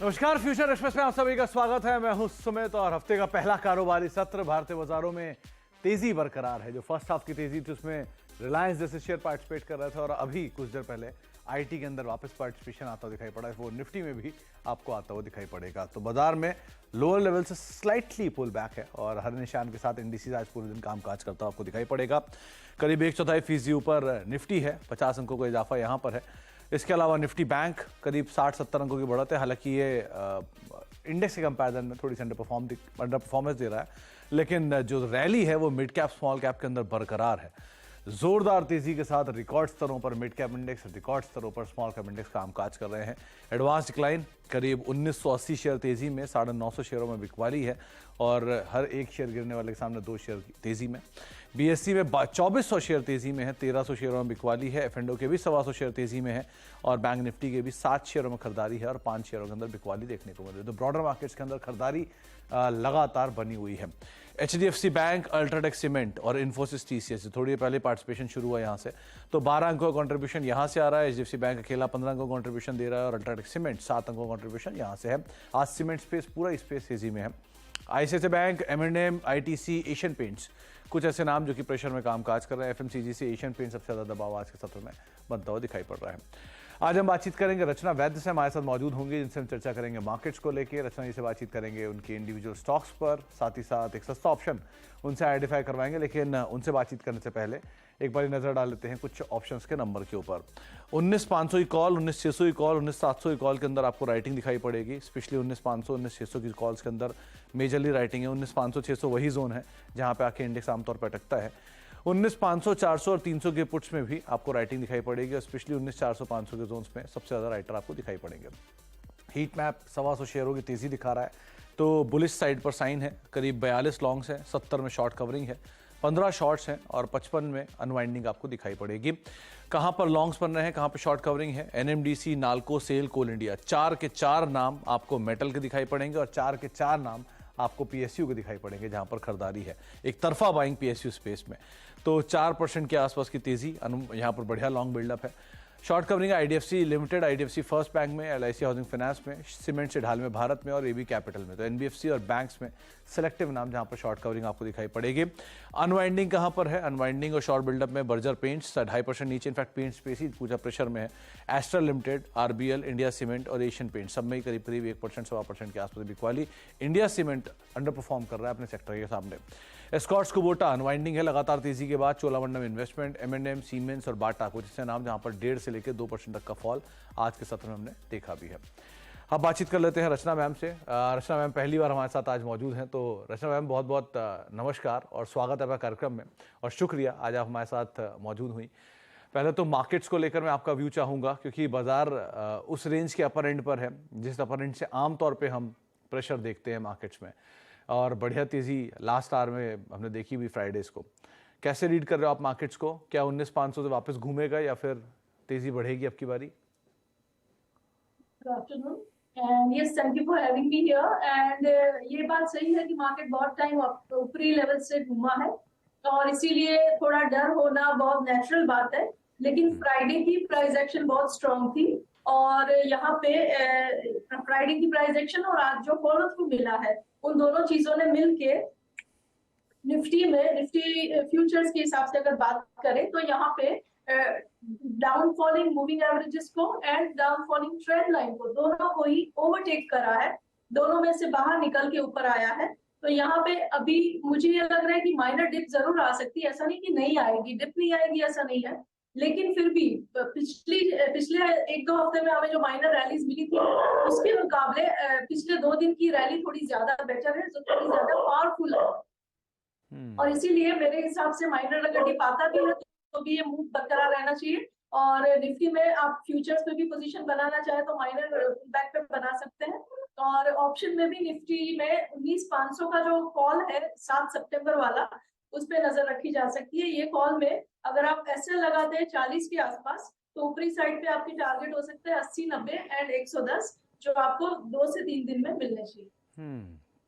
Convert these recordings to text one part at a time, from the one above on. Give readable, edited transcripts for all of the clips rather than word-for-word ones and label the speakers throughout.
Speaker 1: नमस्कार, future express में आप सभी का स्वागत है। मैं हूं सुमित और हफ्ते का पहला कारोबारी सत्र भारतीय बाजारों में तेजी बरकरार है। जो फर्स्ट हाफ की तेजी थी उसमें रिलायंस जैसे शेयर पार्टिसिपेट कर रहे थे और अभी कुछ देर पहले आईटी के अंदर वापस पार्टिसिपेशन आता दिखाई पड़ा है। वो निफ्टी में भी आपको आता हुआ दिखाई पड़ेगा। तो बाजार में लोअर लेवल से स्लाइटली पुल बैक है और हर निशान के साथ इंडिसेस आज पूरे दिन कामकाज करता आपको दिखाई पड़ेगा। करीब 1/4% ऊपर निफ्टी है, 50 अंकों का इजाफा यहाँ पर है। इसके अलावा निफ्टी बैंक करीब 60-70 अंकों की बढ़त है। हालांकि ये इंडेक्स के कंपैरिजन में थोड़ी सी अंडर परफॉर्मेंस दे रहा है, लेकिन जो रैली है वो मिड कैप स्मॉल कैप के अंदर बरकरार है। जोरदार तेजी के साथ रिकॉर्ड स्तरों पर मिड कैप इंडेक्स, रिकॉर्ड स्तरों पर स्मॉल कैप इंडेक्स कामकाज कर रहे हैं। एडवांस डिक्लाइन करीब 1980 शेयर तेजी में, 950 शेयरों में बिकवाली है और हर एक शेयर गिरने वाले के सामने 2 शेयर तेजी में। बीएससी में 2400 शेयर तेजी में है, 1300 शेयरों में बिकवाली है। एफएनडो के भी 125 शेयर तेजी में है और बैंक निफ्टी के भी 7 शेयरों में खरीदारी है और 5 शेयरों के अंदर बिकवाली देखने को मिल रही है। तो ब्रॉडर मार्केट्स के अंदर खरीदारी लगातार बनी हुई है। एचडीएफसी बैंक, अल्ट्राटेक सीमेंट और इन्फोसिस टीसीएस थोड़ी पहले पार्टिसिपेशन शुरू हुआ यहाँ से, तो 12 अंकों का कंट्रीब्यूशन यहाँ से आ रहा है। एचडीएफसी बैंक अकेला 15 अंकों का कंट्रीब्यूशन दे रहा है और अल्ट्राटेक सीमेंट 7 अंकों का कंट्रीब्यूशन यहाँ से है। आज सीमेंट स्पेस पूरा स्पेस तेजी में है। आईसीआईसीआई बैंक, एम&एम, आईटीसी, एशियन पेंट्स कुछ ऐसे नाम जो कि प्रेशर में कामकाज कर रहे हैं। एफएमसीजी से एशियन पेंट सबसे ज्यादा दबाव आज के सत्र में बनता हुआ दिखाई पड़ रहा है। आज हम बातचीत करेंगे रचना वैद्य से, हमारे साथ मौजूद होंगे, जिनसे हम चर्चा करेंगे मार्केट्स को लेकर। रचना जी से बातचीत करेंगे उनके इंडिविजुअल स्टॉक्स पर, साथ ही साथ एक सस्ता ऑप्शन उनसे आइडेंटिफाई करवाएंगे। लेकिन उनसे बातचीत करने से पहले एक बार नजर डाल लेते हैं कुछ ऑप्शंस के नंबर के ऊपर। 19,500 की कॉल, 19,600 की कॉल, 19,700 की कॉल के अंदर आपको राइटिंग दिखाई पड़ेगी। स्पेशली 19,500, 19,600 की कॉल्स के अंदर मेजरली राइटिंग है। 19,500, 600 वही जोन है जहां पे आके इंडेक्स आमतौर पर अटकता है। 19,500, 400 और 300 के पुट्स में भी आपको राइटिंग दिखाई पड़ेगी और स्पेशली 19,400, 500 के जोन्स में सबसे ज्यादा राइटर आपको दिखाई पड़ेंगे। हीट मैप 125 शेयरों की तेजी दिखा रहा है, तो बुलिश साइड पर साइन है। करीब 42 लॉन्ग्स हैं, 70 में शॉर्ट कवरिंग है, 15 शॉर्ट्स हैं और 55 में अनवाइंडिंग आपको दिखाई पड़ेगी। कहां पर लॉन्ग्स बन रहे हैं, कहां पर शॉर्ट कवरिंग है? एनएमडीसी, नाल्को, सेल, कोल इंडिया, 4 के 4 नाम आपको मेटल के दिखाई पड़ेंगे और 4 के 4 नाम आपको पीएसयू के दिखाई पड़ेंगे जहां पर खरीदारी है। एक तरफा बाइंग पीएसयू स्पेस में, तो 4% के आसपास की तेजी, यहां पर बढ़िया लॉन्ग बिल्डअप है। Short covering IDFC limited, IDFC first bank में, एलआईसी हाउसिंग फाइनेंस में, सीमेंट से ढाल में भारत में और एबी कैपिटल में। तो एनबीएफसी और बैंक्स में सेलेक्टिव नाम जहां पर शॉर्ट कवरिंग आपको दिखाई पड़ेगी। अनवाइंडिंग कहां पर है? अनवाइंडिंग और शॉर्ट बिल्डअप में बर्जर पेंट्स 2.5% नीचे, इनफैक्ट पेंट्स स्पेस ही पूरा प्रेशर में है। Astral limited, RBL, India cement और एशियन पेंट सब में ही करीब 1%, 1.25% के आसपास बिकवाली। इंडिया सीमेंट अंडर परफॉर्म कर रहा है अपने सेक्टर के सामने। एस्कॉर्ट्स कुबोटा अनवाइंडिंग है लगातार तेजी के बाद। चोलामंडलम इन्वेस्टमेंट, एम&एम, सीमेंस और बाटा कुछ ऐसे नाम जहां पर 1.5 से लेकर 2% तक का फॉल आज के सत्र में हमने देखा भी है। अब बातचीत कर लेते हैं रचना मैम से। रचना मैम पहली बार हमारे साथ आज मौजूद हैं, तो रचना मैम बहुत बहुत नमस्कार और स्वागत है आपका कार्यक्रम में और शुक्रिया आज आप हमारे साथ मौजूद हुई। पहले तो मार्केट्स को लेकर मैं आपका व्यू चाहूँगा, क्योंकि बाजार उस रेंज के अपर एंड पर है जिस अपर एंड से आमतौर पर हम प्रेशर देखते हैं मार्केट्स में, और बढ़िया तेजी लास्ट आवर में हमने देखी भी फ्राइडेज को। कैसे रीड कर रहे हो आप मार्केट्स को? क्या 19,500 से वापस घूमेगा या फिर तेजी बढ़ेगी अब की बारी?
Speaker 2: Good afternoon and yes, thank you for having me here. And ये बात सही है कि मार्केट बहुत टाइम ऊपरी लेवल से घूमा है और इसीलिए थोड़ा डर होना बहुत नेचुरल बात है। लेकिन फ्राइडे की प्राइस एक्शन बहुत स्ट्रॉन्ग थी और यहाँ पे फ्राइडे की प्राइस एक्शन और आज जो फॉलो थ्रू मिला है, उन दोनों चीजों ने मिलके निफ्टी फ्यूचर्स के हिसाब से अगर बात करें तो यहाँ पे डाउन फॉलिंग मूविंग एवरेजेस को and down falling trend line को, दोनों को ही ओवरटेक करा है, दोनों में से बाहर निकल के ऊपर आया है। तो यहाँ पे अभी मुझे ये लग रहा है कि माइनर डिप जरूर आ सकती है, ऐसा नहीं कि नहीं आएगी, डिप नहीं आएगी ऐसा नहीं है, लेकिन फिर भी पिछले 1-2 हफ्ते में हमें जो माइनर रैलीज मिली थी उसके मुकाबले पिछले 2 दिन की रैली थोड़ी ज्यादा बेटर है, जो थोड़ी ज्यादा पावरफुल है। और इसीलिए मेरे हिसाब से माइनर अगर डिप आता भी है तो भी ये मूव बरकरार रहना चाहिए। और निफ्टी में आप फ्यूचर्स पे भी पोजीशन बनाना चाहे तो माइनर बैक पे बना सकते हैं। और ऑप्शन में भी निफ्टी में 19,500 का जो कॉल है 7 सितंबर वाला, उस पे नजर रखी जा सकती है। ये कॉल में अगर आप ऐसे लगाते हैं 40 के आसपास, तो ऊपरी साइड पे आपकी टारगेट हो सकते हैं 80, 90 एंड 110, जो आपको 2 से 3 दिन में मिलने चाहिए।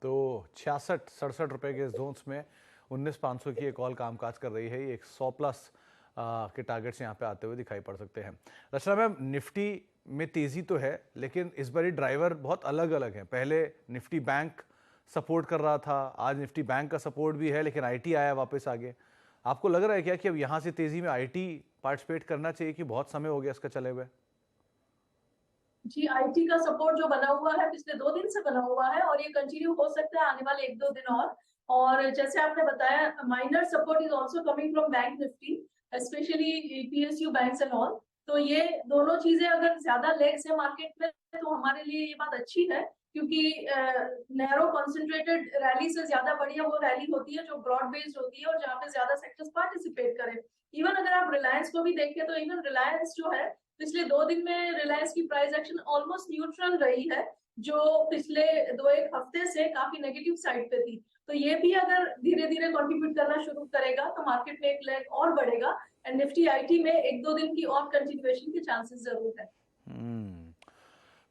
Speaker 1: तो 66-67 रुपए के जोन्स में 19,500 की कॉल कामकाज कर रही है। ये 100 प्लस के टारगेट्स यहाँ पे आते हुए दिखाई पड़ सकते हैं। रचना मैम, निफ्टी में तेजी तो है, लेकिन इस बार ड्राइवर बहुत अलग अलग हैं। पहले निफ्टी बैंक सपोर्ट कर रहा था, आज निफ्टी बैंक का सपोर्ट भी है, लेकिन आईटी आया वापस आगे। आपको लग रहा है क्या कि अब यहाँ से तेजी में आईटी पार्टिसिपेट करना चाहिए, कि बहुत समय हो गया इसका चले हुए?
Speaker 2: जी, आईटी का सपोर्ट जो बना हुआ है पिछले 2 दिन से बना हुआ है और ये कंटिन्यू हो सकता है आने वाले 1-2 दिन और जैसे आपने बताया minor support is also coming from bank Nifty specially PSU banks and all. तो ये दोनों चीजें अगर ज्यादा लेग्स है मार्केट में तो हमारे लिए ये बात अच्छी है, क्योंकि नैरो कॉन्सेंट्रेटेड रैली से ज्यादा बढ़िया वो रैली होती है जो ब्रॉड बेस्ड होती है और जहाँ पे ज्यादा सेक्टर्स पार्टिसिपेट करें। इवन अगर आप रिलायंस को भी देखें तो इवन रिलायंस जो है पिछले 2 दिन में रिलायंस की प्राइस एक्शन ऑलमोस्ट न्यूट्रल रही है, जो पिछले 2-1 हफ्ते से काफी नेगेटिव साइड पे थी। तो ये भी अगर धीरे धीरे कंट्रीब्यूट करना शुरू करेगा तो मार्केट में एक लेग और बढ़ेगा एंड निफ्टी आईटी में 1-2 दिन की और कंटिन्यूएशन के चांसेस जरूर है।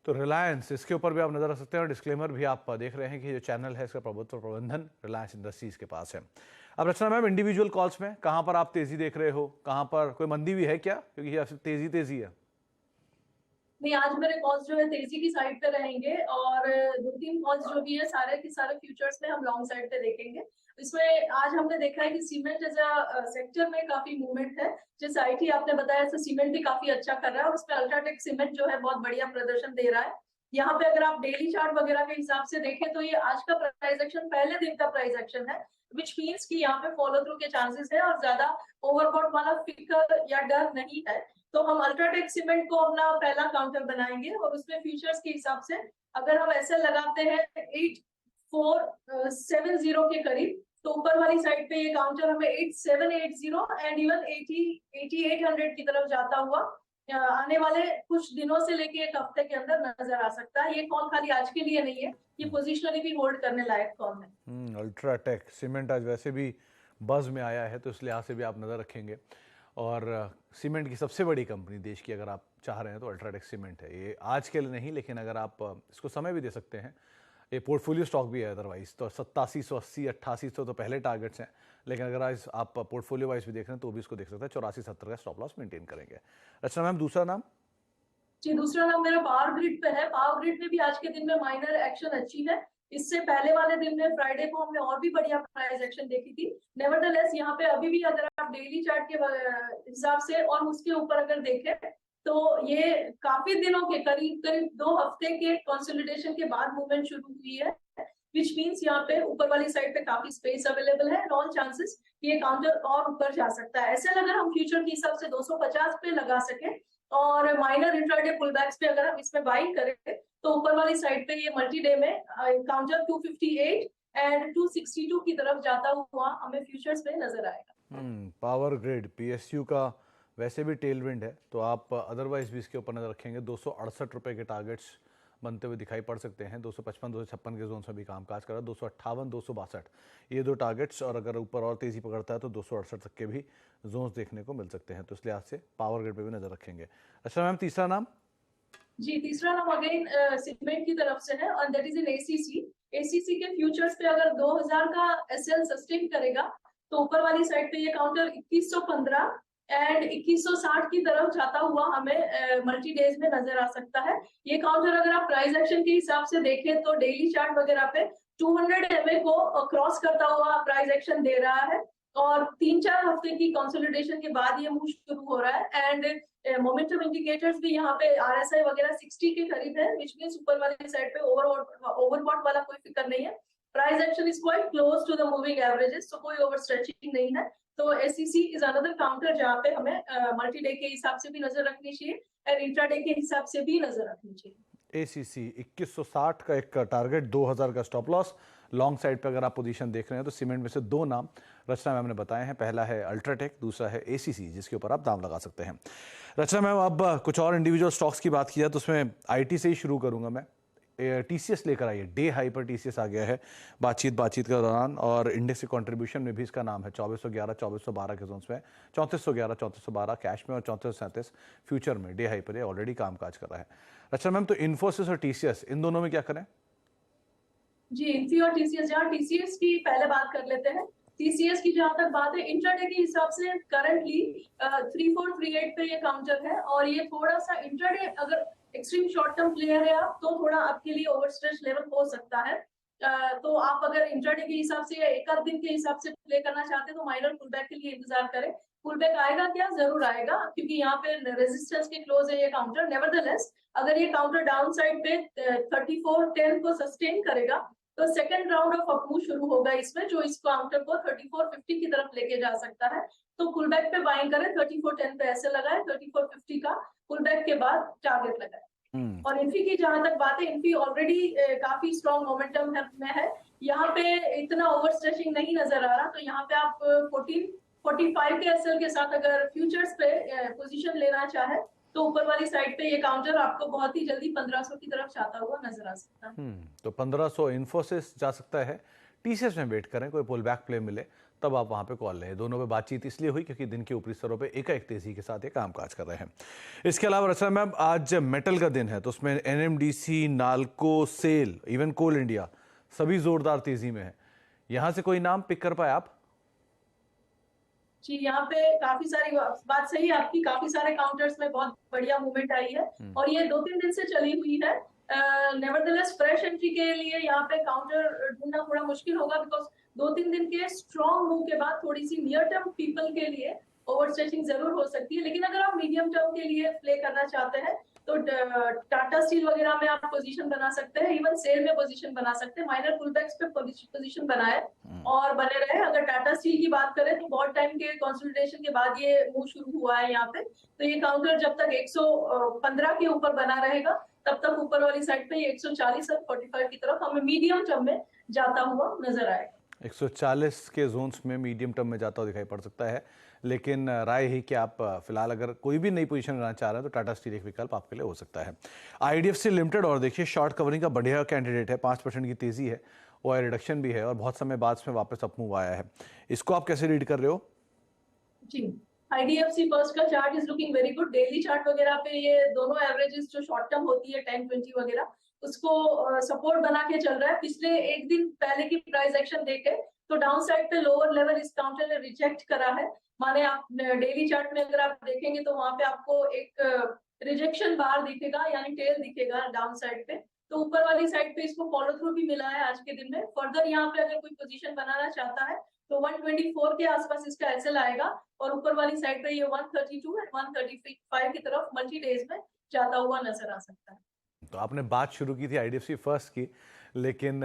Speaker 1: तो रिलायंस, इसके ऊपर भी आप नजर रख सकते हैं और डिस्क्लेमर भी आप देख रहे हैं कि जो चैनल है इसका प्रभुत्व प्रबंधन रिलायंस इंडस्ट्रीज के पास है। अब रचना मैम, इंडिविजुअल कॉल्स में कहां पर आप तेजी देख रहे हो, कहां पर कोई मंदी भी है क्या, क्योंकि ये तेजी तेजी है?
Speaker 2: नहीं, आज मेरे कॉल्स जो है तेजी की साइड पे रहेंगे और 2-3 कॉल्स जो भी है सारे के सारे फ्यूचर्स में हम लॉन्ग साइड पे देखेंगे। इसमें आज हमने देखा है कि सीमेंट एज अ सेक्टर में काफी मूवमेंट है। जैसे आईटी आपने बताया ऐसे सीमेंट भी काफी अच्छा कर रहा है और उसमें अल्ट्राटेक सीमेंट जो है बहुत बढ़िया प्रदर्शन दे रहा है। यहाँ पे अगर आप डेली चार्ट वगैरह के हिसाब से देखें तो ये आज का प्राइस एक्शन पहले दिन का प्राइस एक्शन है, विच मीन्स कि यहाँ पे फॉलो थ्रू के चांसेस है और ज्यादा ओवरबॉट वाला फिकर या डर नहीं है। तो हम अल्ट्राटेक सीमेंट को अपना पहला काउंटर बनाएंगे और उसमें फ्यूचर्स के हिसाब से अगर हम ऐसे लगाते हैं 8470 के करीब, तो ऊपर वाली साइड पे ये काउंटर हमें 8780 एंड इवन 8800 की तरफ जाता हुआ आने वाले कुछ दिनों से लेके एक हफ्ते के अंदर नजर आ सकता है। ये कॉल खाली आज के लिए नहीं है, ये पोजिशनली भी होल्ड करने लायक कॉल है।
Speaker 1: अल्ट्राटेक सीमेंट आज वैसे भी बज में आया है, तो इस लिहाज से भी आप नजर रखेंगे। और सीमेंट की सबसे बड़ी कंपनी देश की अगर आप चाह रहे हैं तो अल्ट्राटेक सीमेंट है। ये आज के लिए नहीं, लेकिन अगर आप इसको समय भी दे सकते हैं, ये पोर्टफोलियो स्टॉक भी है अदरवाइज तो 8780 8800 तो पहले टारगेट्स हैं, लेकिन अगर आज आप पोर्टफोलियो वाइज भी देख रहे हैं तो भी इसको देख सकते हैं। 8470 का स्टॉप लॉस मेंटेन करेंगे। रचना मैम, दूसरा नाम?
Speaker 2: जी, दूसरा नाम मेरा पावर ग्रिड पे है। पावर ग्रिड में भी आज के दिन में माइनर एक्शन अच्छी है। इससे पहले वाले दिन में फ्राइडे को हमने और भी बढ़िया प्राइस एक्शन देखी थी। नेवरदलेस यहाँ पे अभी भी अगर आप डेली चार्ट के हिसाब से और उसके ऊपर अगर देखें तो ये काफी दिनों के करीब 2 हफ्ते के कंसोलिडेशन के बाद मूवमेंट शुरू हुई है, विच मीन्स यहाँ पे ऊपर वाली साइड पे काफी स्पेस अवेलेबल है, ऑल चांसेस ये काउंटर और ऊपर जा सकता है। ऐसे अगर हम फ्यूचर के हिसाब से 250 पे लगा सके और माइनर इंट्राडे पुलबैक्स पे अगर हम इसमें बाइंग करें तो ऊपर वाली साइड पे ये मल्टी डे में काउंटर 258 एंड 262 की तरफ जाता हुआ हमें फ्यूचर्स में नजर आएगा।
Speaker 1: पावर ग्रिड पीएसयू का वैसे भी टेलविंड है, तो आप अदरवाइज भी इसके ऊपर नजर रखेंगे। 268 रुपए के टारगेट्स बनते हुए दिखाई पड़ सकते हैं। 255 256 के जोन में भी कामकाज कर रहा है। 258 262 ये दो टारगेट्स, और अगर ऊपर और तेजी पकड़ता है तो 268 तक के भी जोन्स देखने को मिल सकते हैं। तो इस लिहाज से पावर ग्रिड पे भी नजर रखेंगे। अच्छा मैम, तीसरा नाम?
Speaker 2: जी, तीसरा नाम अगेन सीमेंट की तरफ से है और that is in ACC. ACC के फ्यूचर्स पे अगर 2000 का एसएल सस्टेन करेगा तो ऊपर वाली साइड पे ये काउंटर 2115 एंड 2160 की तरफ जाता हुआ हमें मल्टी डेज में नजर आ सकता है। ये काउंटर अगर आप प्राइस एक्शन के हिसाब से देखें तो डेली चार्ट वगैरह पे 200 MA को क्रॉस करता हुआ प्राइस एक्शन दे रहा है और 3-4 हफ्ते की कंसोलिडेशन के बाद ये मूव शुरू हो रहा है एंड मोमेंटम इंडिकेटर्स भी यहाँ पे आरएसआई वगैरह 60 के करीब है, विच मींस ऊपर वाली साइड पे ओवरबॉट वाला कोई फिक्र नहीं है। Price action is quite close to the moving averages, तो कोई ओवर स्ट्रेचिंग नहीं है। तो एससीसी इज अनदर काउंटर जहाँ पे हमें मल्टी डे के हिसाब से भी नजर रखनी चाहिए और इंट्राडे के हिसाब से भी नजर रखनी चाहिए।
Speaker 1: एसीसी 2160 का एक टारगेट, 2000 का स्टॉप लॉस। लॉन्ग साइड पे अगर आप पोजीशन देख रहे हैं तो सीमेंट में से दो नाम रचना मैम ने बताए हैं। पहला है अल्ट्राटेक, दूसरा है एसीसी, जिसके ऊपर आप दाम लगा सकते हैं। रचना मैम, अब कुछ और इंडिविजुअल स्टॉक्स की बात की जाए तो उसमें आईटी से ही शुरू करूंगा मैं। टीसीएस लेकर आइए, डे हाई पर टीसीएस आ गया है बातचीत के दौरान, और इंडेक्स के कंट्रीब्यूशन में भी इसका नाम है। 2411 2412 के जोन्स में, 3411 3412 कैश में और 3437 फ्यूचर में डे हाई पर ऑलरेडी कामकाज कर रहा है। अच्छा मैम, तो इन्फोसिस और टीसीएस, इन दोनों में क्या करें?
Speaker 2: जी, इन्फी और टीसीएस, जहाँ टीसीएस की पहले बात कर लेते हैं। टीसीएस की जहां तक बात है, इंट्राडे के हिसाब से करंटली 3438 पे ये काउंटर है और ये थोड़ा सा इंट्राडे अगर एक्सट्रीम शॉर्ट टर्म प्लेयर है आप, तो थोड़ा आपके लिए ओवरस्ट्रेच लेवल हो सकता है। तो आप अगर इंट्राडे के हिसाब से या एक आध दिन के हिसाब से प्ले करना चाहते हैं तो माइनर पुलबैक के लिए इंतजार करें। पुलबैक आएगा क्या? जरूर आएगा, क्योंकि यहाँ पे रेजिस्टेंस के क्लोज है ये काउंटर। नेवरदलेस अगर ये काउंटर डाउन साइड पे 34.10 को सस्टेन करेगा तो सेकंड राउंड ऑफ अपमूव शुरू होगा इसमें, जो इस काउंटर को 34.50 की तरफ लेके जा सकता है। तो पुलबैक पे बाइंग करें, 34.10 पे ऐसे लगाए, 34.50 का पुलबैक के बाद टारगेट लगाए। और इन्फी की जहां तक बात है, इन्फी ऑलरेडी काफी स्ट्रॉन्ग मोमेंटम में है, यहाँ पे इतना ओवरस्ट्रेचिंग नहीं नजर आ रहा। तो यहाँ पे आप 1445 के एसएल के साथ अगर फ्यूचर्स पे पोजीशन लेना चाहे तो ऊपर वाली साइड पे ये काउंटर आपको बहुत ही जल्दी 1500 की तरफ जाता हुआ नजर आ सकता है।
Speaker 1: तो 1500 इन्फोसिस जा सकता है। टीसीएस में वेट करें, कोई पुल बैक प्ले मिले तब आप वहां पे कॉल लें। दोनों पे बातचीत इसलिए हुई क्योंकि दिन के ऊपरी स्तरों पे एकाएक तेजी के साथ ये कामकाज कर रहे हैं। इसके अलावा रचना मैम, आज मेटल का दिन है तो उसमें एनएमडीसी, नाल्को, सेल, इवन कोल इंडिया सभी जोरदार तेजी में है। यहाँ से कोई नाम पिक कर पाए आप?
Speaker 2: जी, यहाँ पे काफी सारी बात सही है आपकी, काफी सारे काउंटर्स में बहुत बढ़िया मूवमेंट आई है और ये 2-3 दिन से चली हुई है। नेवरदलेस फ्रेश एंट्री के लिए यहाँ पे काउंटर ढूंढना थोड़ा मुश्किल होगा, बिकॉज 2-3 दिन के स्ट्रॉन्ग मूव के बाद थोड़ी सी नियर टर्म पीपल के लिए ओवरस्ट्रेचिंग जरूर हो सकती है। लेकिन अगर आप मीडियम टर्म के लिए प्ले करना चाहते हैं तो टाटा स्टील वगैरह में आप पोजीशन बना सकते हैं, इवन सेल में पोजीशन बना सकते हैं। माइनर पुलबैक्स पे पोजीशन बनाए और बने रहे। अगर टाटा स्टील की बात करें तो बहुत टाइम के कंसोलिडेशन के बाद ये मूव शुरू हुआ है यहाँ पे, तो ये काउंटर जब तक 115 के ऊपर बना रहेगा तब तक ऊपर वाली साइड पे 140 और 45 की तरफ हमें मीडियम टर्म में जाता हुआ नजर आएगा।
Speaker 1: 140 के जोन्स में मीडियम टर्म में जाता हुआ दिखाई पड़ सकता है, लेकिन राय ही कि आप फिलहाल अगर कोई भी नई पोजीशन बनाना चाह रहे हैं तो टाटा स्टील एक विकल्प आपके लिए हो सकता है। आईडीएफसी लिमिटेड, और देखिए शॉर्ट कवरिंग का बढ़िया कैंडिडेट है, 5% की तेजी है, और रिडक्शन भी है और बहुत समय बाद में वापस अपमूव आया है। इसको आप कैसे रीड कर रहे हो?
Speaker 2: जी, आईडीएफसी फर्स्ट का chart is looking very good. Daily chart वगैरह पे ये दोनों एवरेजेस जो शॉर्ट टर्म होती है 10-20 वगैरह, उसको सपोर्ट बना के चल रहा है। पिछले एक दिन पहले की प्राइस एक्शन देखे तो डाउन साइड पे लोअर लेवल इस काउंटर ने रिजेक्ट करा है। माने आप डेली चार्ट में अगर आप देखेंगे तो वहां पे आपको एक रिजेक्शन बार दिखेगा, यानी टेल दिखेगा डाउन साइड पे। तो ऊपर वाली साइड पे इसको फॉलो थ्रू भी मिला है आज के दिन में। फर्दर यहाँ पे अगर कोई पोजीशन बनाना चाहता है तो 124 के आसपास इसका एसएल आएगा और ऊपर वाली साइड पे ये 132 और 135 की तरफ मल्टी डेज में जाता हुआ नजर आ सकता है।
Speaker 1: तो आपने बात शुरू की थी आईडीएफसी फर्स्ट की, लेकिन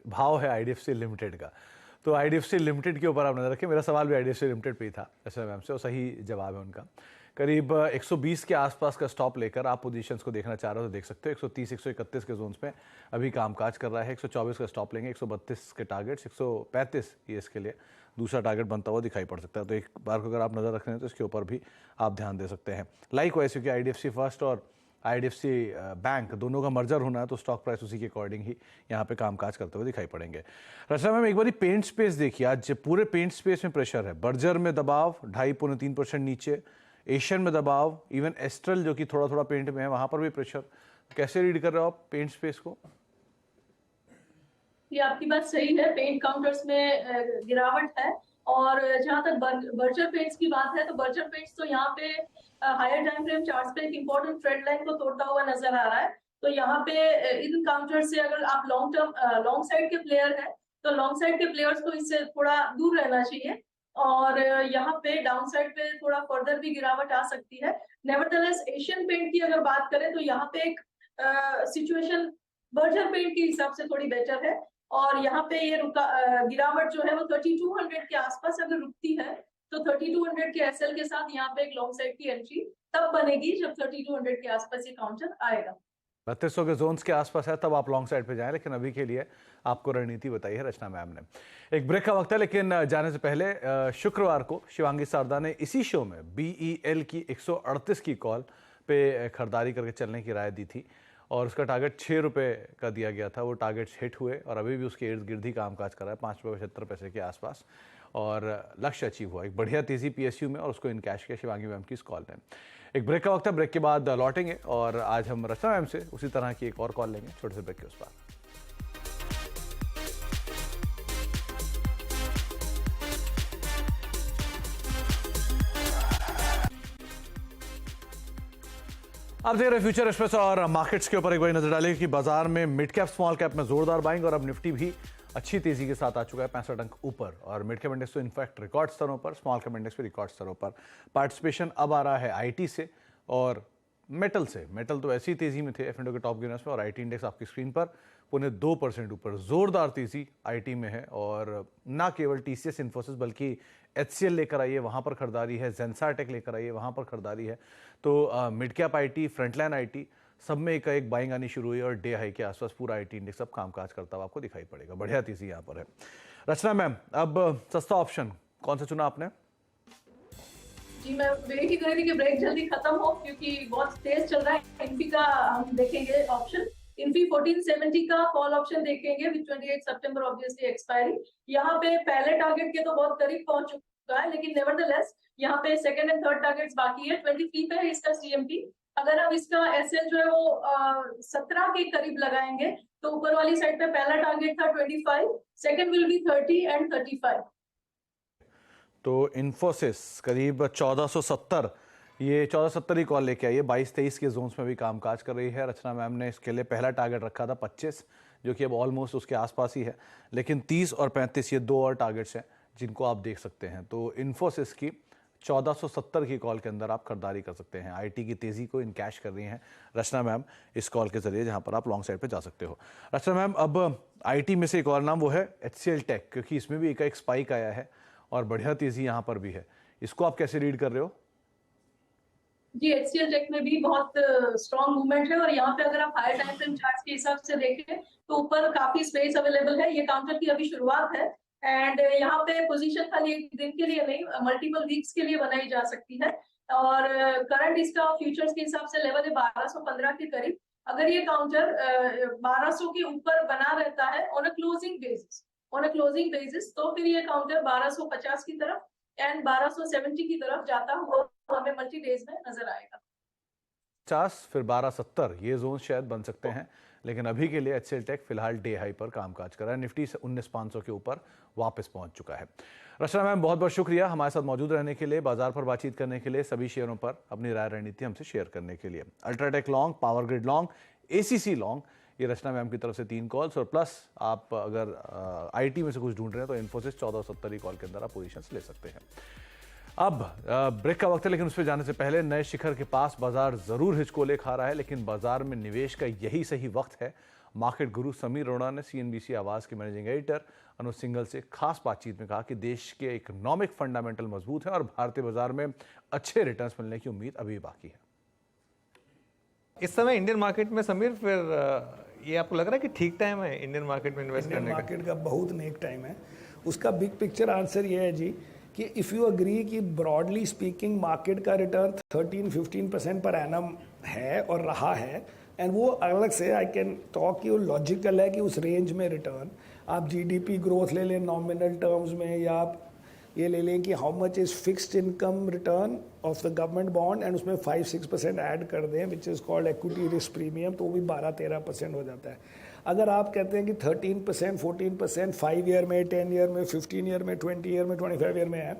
Speaker 1: भाव है आईडीएफसी लिमिटेड का, तो आईडीएफसी लिमिटेड के ऊपर आप नजर रखें। मेरा सवाल भी आईडीएफसी लिमिटेड पे ही था ऐसे मैम से, और सही जवाब है उनका। करीब 120 के आसपास का स्टॉप लेकर आप पोजीशंस को देखना चाह रहे हो तो देख सकते हो। 130, 131 के जोन्स में अभी कामकाज कर रहा है। 124 का स्टॉप लेंगे, 132 के टारगेट्स, 135 ये इसके लिए दूसरा टारगेट बनता हुआ दिखाई पड़ सकता है। तो एक बार को अगर आप नज़र रख रहे हैं तो इसके ऊपर भी आप ध्यान दे सकते हैं। लाइक वाइज क्योंकि आईडीएफसी फर्स्ट और आईडीएफसी बैंक दोनों का मर्जर होना है तो स्टॉक प्राइस उसी के अकॉर्डिंग ही यहाँ पे कामकाज करते हुए दिखाई पड़ेंगे। रचना मैम, एक बार पेंट स्पेस देखिए, आज पूरे पेंट स्पेस में प्रेशर है। बर्जर में दबाव 2.5-3% नीचे, एशियन में दबाव, इवन एस्ट्रल जो कि थोड़ा थोड़ा पेंट में है वहां पर भी प्रेशर। कैसे रीड कर रहे हो आप पेंट स्पेस को?
Speaker 2: ये आपकी बात सही है, पेंट काउंटर्स में गिरावट है। और जहां तक बर्जर पेंट्स की बात है तो बर्जर पेंट्स तो यहाँ पे हायर टाइम फ्रेम चार्ट्स पे एक इंपॉर्टेंट ट्रेंड लाइन को तोड़ता हुआ नजर आ रहा है। तो यहाँ पे इन काउंटर से अगर आप लॉन्ग साइड के प्लेयर हैं तो लॉन्ग साइड के प्लेयर्स को इससे थोड़ा दूर रहना चाहिए। और यहाँ पे डाउन साइड पे थोड़ा फर्दर भी गिरावट आ सकती है। नेवरदलेस एशियन पेंट की अगर बात करें तो यहाँ पे एक सिचुएशन बर्जर पेंट के हिसाब से थोड़ी बेटर है। और यहाँ पे ये गिरावट जो है वो 3200 के आसपास अगर रुकती है तो 3200 के एसएल के साथ यहाँ पे एक लॉन्ग साइड की एंट्री तब बनेगी जब 3200 के आसपास ये काउंटर आएगा।
Speaker 1: 3200 के जोन्स के आसपास है तब आप लॉन्ग साइड पे जाएं, लेकिन अभी के लिए आपको रणनीति बताई है रचना मैम ने। एक ब्रेक का वक्त है, लेकिन जाने से पहले शुक्रवार को शिवांगी शारदा ने इसी शो में BEL की 138 की कॉल पे खरीदारी करके चलने की राय दी थी और उसका टारगेट 6 रुपये का दिया गया था। वो टारगेट्स हिट हुए और अभी भी उसके इर्द गिर्द ही कामकाज कर रहा है, 5.75 के आसपास, और लक्ष्य अचीव हुआ। एक बढ़िया तेजी PSU में और उसको इन कैश किया शिवांगी मैम की इस कॉल ने। एक ब्रेक का वक्त है, ब्रेक के बाद लौटेंगे और आज हम रचना मैम से उसी तरह की एक और कॉल लेंगे छोटे से ब्रेक के उस पर। अब देख रहे फ्यूचर एक्सप्रेस और मार्केट्स के ऊपर एक बार नजर डालेंगे कि बाजार में मिड कैप स्मॉल कैप में जोरदार बाइंग और अब निफ्टी भी अच्छी तेजी के साथ आ चुका है 65 अंक ऊपर और मिड कैप इंडेक्स तो इनफैक्ट रिकॉर्ड स्तरों पर, स्मॉल कैप इंडेक्स भी रिकॉर्ड स्तरों पर। पार्टिसिपेशन अब आ रहा है आईटी से और मेटल से। मेटल तो ऐसी तेजी में थे एफ&ओ के टॉप गेनर्स में और आईटी इंडेक्स आपकी स्क्रीन पर 0.25% ऊपर। जोरदार तेजी आईटी में है और ना केवल टीसीएस इन्फोसिस बल्कि एचसीएल लेकर आई है, वहां पर खरीदारी है, जेंसार टेक लेकर आई है, वहां पर खरीदारी है। तो mid cap IT, frontline IT सब में एक बाइंग आनी शुरू हुई और डे हाई के आसपास पूरा आईटी इंडेक्स अब कामकाज करता हुआ आपको दिखाई पड़ेगा। बढ़िया तेजी यहाँ पर है। रचना मैम, अब सस्ता ऑप्शन कौन सा चुना आपने?
Speaker 2: जी, मैं वेट ही कर रही थी कि ब्रेक जल्दी खत्म हो क्योंकि बहुत तेज चल रहा है। इन्फी का हम देखेंगे ऑप्शन, इन्फी 1470 का कॉल ऑप्शन देखेंगे विद 28 सितंबर ऑब्वियसली एक्सपायरी। यहाँ पे पहले टारगेट के तो बहुत करीब पहुंच चुका है, लेकिन नेवरदलेस यहाँ पे सेकंड एंड थर्ड टारगेट्स बाकी है। 23 पे है इसका सीएमपी। अगर हम इसका एसएल जो है वो 17 के करीब लगाएंगे तो ऊपर वाली साइड पे पहला टारगेट था 25, सेकंड विल बी 30 एंड 35।
Speaker 1: तो इन्फोसिस करीब 1470, ये 1470 ही कॉल लेके आई है। 22-23 के जोन्स में भी कामकाज कर रही है। रचना मैम ने इसके लिए पहला टारगेट रखा था 25, जो कि अब ऑलमोस्ट उसके आसपास ही है, लेकिन 30 और 35 ये दो और टारगेट्स हैं जिनको आप देख सकते हैं। तो इन्फोसिस की 1470 की कॉल के अंदर आप खरीदारी कर सकते हैं। आईटी की तेजी को इनकैश कर रही हैं रचना मैम इस कॉल के जरिए, जहां पर आप लॉन्ग साइड पे जा सकते हो। रचना मैम, अब आईटी में से एक और नाम वो है एचसीएल टेक, क्योंकि इसमें भी एक स्पाइक आया है और बढ़िया तेजी यहां पर भी है। इसको आप कैसे रीड कर रहे हो?
Speaker 2: जी, एचसीएल टेक में भी बहुत स्ट्रॉन्ग मूवमेंट है और यहाँ पे अगर आप हायर टाइम फ्रेम चार्ट्स के हिसाब से देखें तो ऊपर काफी स्पेस अवेलेबल है। ये काउंटर की अभी शुरुआत है एंड यहाँ पे पोजीशन खाली एक दिन के लिए नहीं, मल्टीपल वीक्स के लिए बनाई जा सकती है। और करंट इसका फ्यूचर्स के हिसाब से लेवल है 1215 के करीब। अगर ये काउंटर 1200 के ऊपर बना रहता है ऑन अ क्लोजिंग बेसिस, तो फिर ये काउंटर 1250 की तरफ एंड 1270 की तरफ जाता हुआ हमें मल्टी डेज में नजर आएगा।
Speaker 1: 50 फिर 1270 ये जोन शायद बन सकते हैं, लेकिन अभी के लिए एचसीएल टेक फिलहाल डे हाई पर कामकाज कर रहा है। निफ्टी 19,500 के ऊपर वापस पहुंच चुका है। रचना मैम, बहुत बहुत शुक्रिया हमारे साथ मौजूद रहने के लिए, बाजार पर बातचीत करने के लिए, सभी शेयरों पर अपनी राय रणनीति हमसे शेयर करने के लिए। UltraTech long, power grid long, ACC long, ये रचना मैम की तरफ से 3 कॉल्स और प्लस आप अगर आईटी में से कुछ ढूंढ रहे हैं तो इन्फोसिस 1470 कॉल के अंदर आप पोजीशंस ले सकते हैं। अब ब्रेक का वक्त है, लेकिन उस पर जाने से पहले नए शिखर के पास बाजार जरूर हिचकोले खा रहा है, लेकिन बाजार में निवेश का यही सही वक्त है। मार्केट गुरु समीर अरोड़ा ने सीएनबीसी आवाज के मैनेजिंग एडिटर अनुज सिंघल से खास बातचीत में कहा कि देश के इकोनॉमिक फंडामेंटल मजबूत हैं और भारतीय बाजार में अच्छे रिटर्न्स मिलने की उम्मीद अभी बाकी है।
Speaker 3: इस समय इंडियन मार्केट में समीर, फिर ये आपको लग रहा है कि ठीक टाइम है इंडियन मार्केट में इन्वेस्ट करने का?
Speaker 4: इंडियन मार्केट का बहुत नेक टाइम है। उसका बिग पिक्चर आंसर ये है जी कि इफ़ यू अग्री कि ब्रॉडली स्पीकिंग मार्केट का रिटर्न 13-15% पर एनम है और रहा है, एंड वो अलग से आई कैन टॉक कि वो लॉजिकल है कि उस रेंज में रिटर्न आप जीडीपी ग्रोथ ले लें नॉमिनल टर्म्स में, या आप ये ले लें कि how much is fixed income return of the government bond and उसमें 5-6% ऐड कर दें which is called equity risk premium, तो वो भी 12-13% हो जाता है। अगर आप कहते हैं कि 13%, 14% 5 ईयर में, 10 ईयर में, 15 ईयर में, 20 ईयर में, 25 ईयर में है,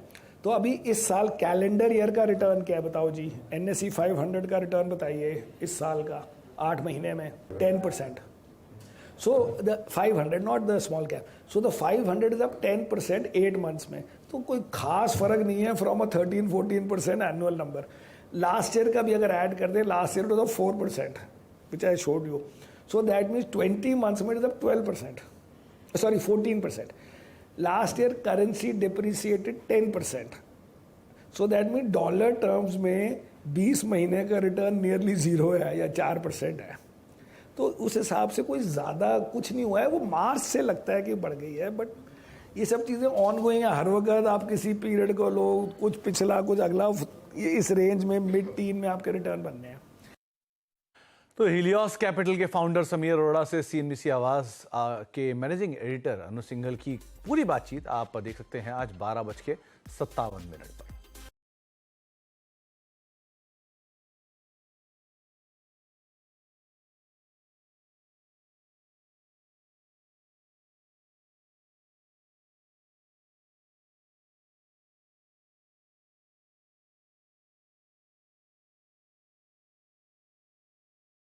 Speaker 4: तो अभी इस साल कैलेंडर ईयर का रिटर्न क्या है बताओ जी? NSE 500 का रिटर्न बताइए इस साल का 8 महीने में 10%. So the 500, not the small cap. So the 500 is up 10% 8 months में, तो कोई खास फर्क नहीं है from a 13-14% annual number. Last year का भी अगर ऐड कर दे, लास्ट ईयर तो 4% which I showed you, so that means 20 months में is up 12%, sorry 14%। Last year currency depreciated 10%, so that mean dollar terms में 20 महीने का रिटर्न नियरली 0 है या 4% है। तो उस हिसाब से कोई ज़्यादा कुछ नहीं हुआ है। वो मार्च से लगता है कि बढ़ गई है, बट ये सब चीज़ें ऑन गोइंग है। हर वक्त आप किसी पीरियड को लो, कुछ पिछला कुछ अगला, ये इस रेंज में मिड टीन में आपके रिटर्न बनने हैं।
Speaker 1: तो हिलियोस कैपिटल के फाउंडर समीर अरोड़ा से सीएनबीसी आवाज के मैनेजिंग एडिटर अनुज सिंघल की पूरी बातचीत आप देख सकते हैं आज 12:57 पर।